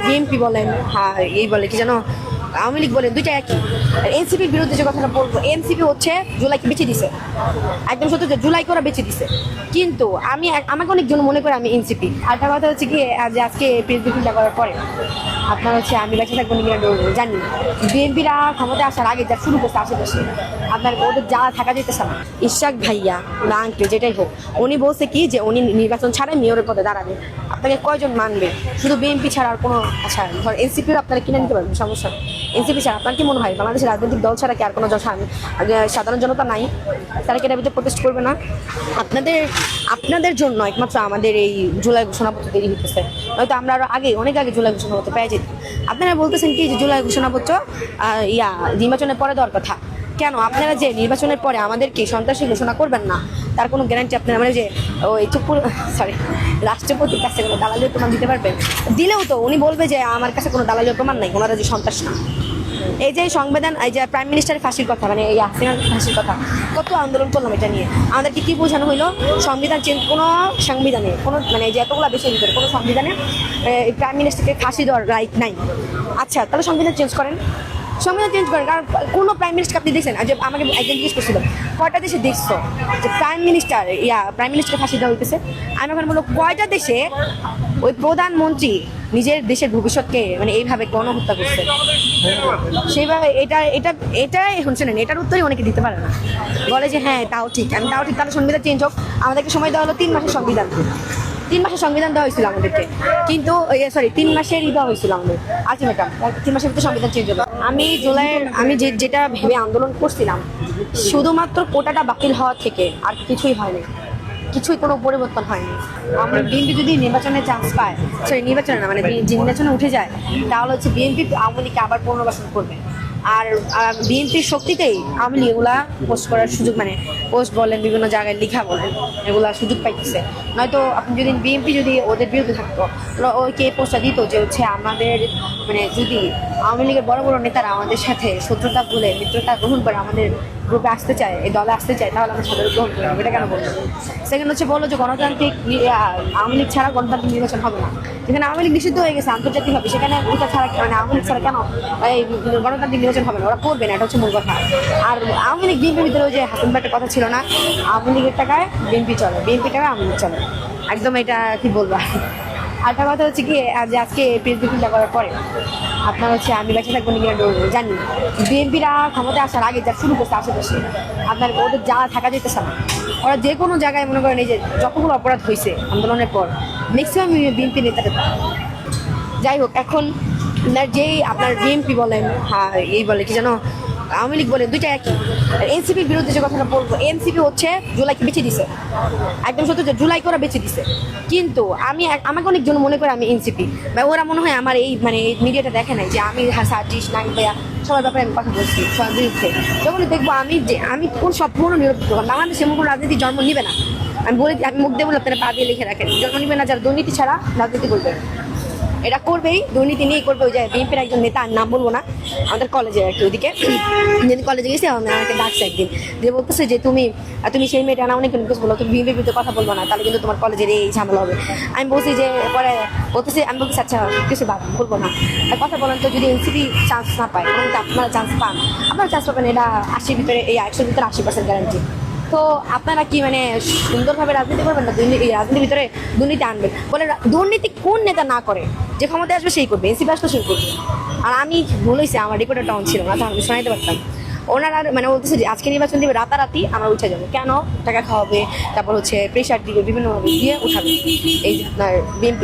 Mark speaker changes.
Speaker 1: BNP বলেন, হ্যাঁ এই বলে কি জানো, আওয়ামী লীগ বলেন, দুইটা একই। এনসিপির বিরুদ্ধে যে কথাটা বলবো, এনসিপি হচ্ছে জুলাইকে বেঁচে দিছে, একদম সত্য যে জুলাইকে ওরা বেঁচে দিছে। কিন্তু আমাকে অনেকজন মনে করে আমি এনসিপি। আরেকটা কথা হচ্ছে কি, যে আজকে প্রেস ব্রিফিংটা করার পরে আপনার হচ্ছে আমি বেঁচে থাকবো নাকি জানি, বিএনপিরা ক্ষমতা আসার আগে যা শুরু করছে আশেপাশে আপনার ওদের যা থাকা যেতেছে না। ইশাক ভাইয়া না আঙ্কেল যেটাই হোক, উনি বলছে কি যে উনি নির্বাচন ছাড়াই মেয়রের পদে দাঁড়াবে। আপনাকে কয়জন মানবে? শুধু বিএনপি ছাড়া আর কোনো, আচ্ছা ধর এনসিপিও আপনারা কিনে নিতে পারবেন, সমস্যা এনসিপি ছাড়া। আপনার কি মনে হয় বাংলাদেশের রাজনৈতিক দল ছাড়া কি আর কোনো সাধারণ জনতা নাই? তারা কি এটার ভিতরে প্রটেস্ট করবে না? আপনাদের জন্য একমাত্র আমাদের এই জুলাই ঘোষণাপত্র দেরি হতেছে, হয়তো আমরা আরো অনেক আগে জুলাই ঘোষণাপত্র পেয়ে যেত। আপনারা বলতেছেন কি যে জুলাই ঘোষণাপত্র নির্বাচনের পরে দেওয়ার কথা। কেন আপনারা যে নির্বাচনের পরে আমাদেরকে সন্ত্রাসী ঘোষণা করবেন না, তার কোনো গ্যারান্টি আপনারা মানে যে ওই রাষ্ট্রপতির কাছে কোনো দালালীয় প্রমাণ দিতে পারবেন? দিলেও তো উনি বলবে যে আমার কাছে কোনো দালালীয় প্রমাণ নাই, ওনারা যে সন্ত্রাস না। এই যে সংবিধান, এই যে প্রাইম মিনিস্টারের ফাঁসির কথা, মানে এই হাসিনার ফাঁসির কথা, কত আন্দোলন করলাম এটা নিয়ে। আমাদেরকে কি বোঝানো হইলো? সংবিধান চেঞ্জ, কোনো সংবিধানে কোনো মানে যে এতগুলো দেশের ভিতরে কোনো সংবিধানে প্রাইম মিনিস্টারকে ফাঁসি দেওয়ার রাইট নাই। আচ্ছা তাহলে সংবিধান চেঞ্জ করেন, সংবিধান চেঞ্জ করেন। কারণ কোনো প্রাইম মিনিস্টার আপনি দেখছেন, যে আমাকে একজন জিজ্ঞেস করছিল কয়টা দেশে দেখছো যে প্রাইম মিনিস্টার ফাঁসি দেওয়া হইতেছে? আমি এখন বললো কয়টা দেশে ওই প্রধানমন্ত্রী নিজের দেশের ভবিষ্যৎকে মানে এইভাবে গণহত্যা করছে। সেইভাবে এটা এখন শোনেন, এটার উত্তরই অনেকে দিতে পারে না, বলে যে হ্যাঁ তাও ঠিক। তাহলে সংবিধান চেঞ্জ হোক। আমাদেরকে সময় দেওয়া হলো 3 মাসের সংবিধান, 3 মাসের সংবিধান দেওয়া হয়েছিল আমাদেরকে, কিন্তু 3 মাসের দেওয়া হয়েছিল আমাদের আলটিমেটাম, 3 মাসের ভিতরে সংবিধান চেঞ্জ হলো। আমি যেটা ভেবে আন্দোলন করছিলাম, শুধুমাত্র কোটাটা বাতিল হওয়া থেকে আর কিছুই হয়নি, কিছুই কোনো পরিবর্তন হয়নি। আমরা বিএনপি যদি নির্বাচনে চান্স পায়, নির্বাচনে না মানে নির্বাচনে উঠে যায়, তাহলে হচ্ছে বিএনপি আওয়ামী লীগকে আবার পুনর্বাসন করবে। আর বিএনপির শক্তিতেই আওয়ামী লীগ এগুলা পোস্ট করার সুযোগ, মানে পোস্ট বলেন, বিভিন্ন জায়গায় লেখা বলেন, এগুলা সুযোগ পাইতেছে। নয়তো আপনি যদি বিএনপি যদি ওদের বিরুদ্ধে থাকতো, ওইকে পোস্টটা দিত যে হচ্ছে আমাদের মানে যদি আওয়ামী লীগের বড় বড় নেতারা আমাদের সাথে শত্রুতা বলে মিত্রতা গ্রহণ করে আমাদের গ্রুপে আসতে চায়, এই দলে আসতে চায়, তাহলে আমরা সবাই গ্রহণ করবো। এটা কেন বলবো? সেকেন্ড হচ্ছে বললো যে গণতান্ত্রিক আওয়ামী লীগ ছাড়া গণতান্ত্রিক নির্বাচন হবে না। যেখানে আওয়ামী লীগ নিষিদ্ধ হয়ে গেছে আন্তর্জাতিকভাবে, সেখানে ওটা ছাড়া মানে আওয়ামী লীগ ছাড়া কেন এই গণতান্ত্রিক নির্বাচন হবে না? ওরা করবে না, এটা হচ্ছে মূল কথা। আর আওয়ামী লীগ বিএনপির ভিতরে যে হাসিন ভাইয়ের কথা ছিল না, আওয়ামী লীগের টাকায় বিএনপি চলে, বিএনপি টাকায় আওয়ামী লীগ চলে, একদম এটা কি বলবো। আরেকটা কথা হচ্ছে কি, যে আজকে প্রেস ব্রিফিংটা করার পরে আপনার হচ্ছে আমি বেঁচে থাকবো নাকি জানি, বিএনপিরা ক্ষমতা আসার আগে যা শুরু করছে আশেপাশে আপনার ওদের যা থাকা যেতেছে না। ওরা যে কোনো জায়গায় মনে করেন এই যে যতগুলো অপরাধ হয়েছে আন্দোলনের পর, ম্যাক্সিমাম বিএনপি নেতাদের। যাই হোক, এখন যেই আপনার বিএনপি বলেন, হ্যাঁ এই বলে কি জানো, আওয়ামী লীগ বলেন, দুইটা একই। এনসিপির বিরুদ্ধে যে কথাটা বলবো, এনসিপি হচ্ছে জুলাইকে বেঁচে দিছে, একদম সত্য যে জুলাইকে ওরা বেঁচে দিছে। কিন্তু আমাকে অনেকজন মনে করে আমি এনসিপি, বা ওরা মনে হয় আমার এই মানে মিডিয়াটা দেখে নাই যে আমি সার্জিস নাইম ভাইয়া সবার ব্যাপারে আমি কথা বলছি সবার বিরুদ্ধে। যখন দেখবো আমি কোন সম্পূর্ণ নিরপেক্ষ, বাংলাদেশে এমন কোনো রাজনীতি জন্ম নিবে না। আমি মুখ দিয়ে বলে আপনারা পা দিয়ে লিখে রাখেন, জন্ম নিবে না যারা দুর্নীতি ছাড়া রাজনীতি করবে। এটা করবেই, দুর্নীতি নিয়েই করবে। ওই যে বিএনপির একজন নেতা, নাম বলবো না, আমাদের কলেজে আর কি, ওদিকে যেদিন কলেজে গেছি আমাকে ডাকছে একদিন, যে বলতেছে যে তুমি সেই মেয়েটা না অনেক বলো, তুমি বিএনপির বিরুদ্ধে কথা বলবো না, তাহলে কিন্তু তোমার কলেজের এই ঝামেলা হবে। আমি বলছি যে পরে আমি বলতেছি আচ্ছা কিছু বলবো না, কথা বলেন তো যদি এনসিপি চান্স না পায়, আপনারা চান্স পান, আপনারা চান্স পাবেন, এটা 80 ভিতরে, এই 100 ভিতরে 80% গ্যারান্টি। তো আপনারা কি মানে সুন্দরভাবে রাজনীতি করবেন না রাজনীতির ভিতরে দুর্নীতি আনবেন? বলে দুর্নীতি কোন নেতা না করে? যে ক্ষমতায় আসবে সেই করবে, এনসিপি আসলে সেই করবে। আর আমি বলেছি আমার রেকর্ডারটা অন ছিল না, তাহলে আমি শোনাইতে পারতাম। ওনারা মানে বলতেছে যে আজকে নির্বাচন দিবে, রাতারাতি আমরা উঠে যাবো। কেন? টাকা খাওয়াবে, তারপর হচ্ছে প্রেশার দিবে, বিভিন্নভাবে দিয়ে উঠাবে এই বিএনপি।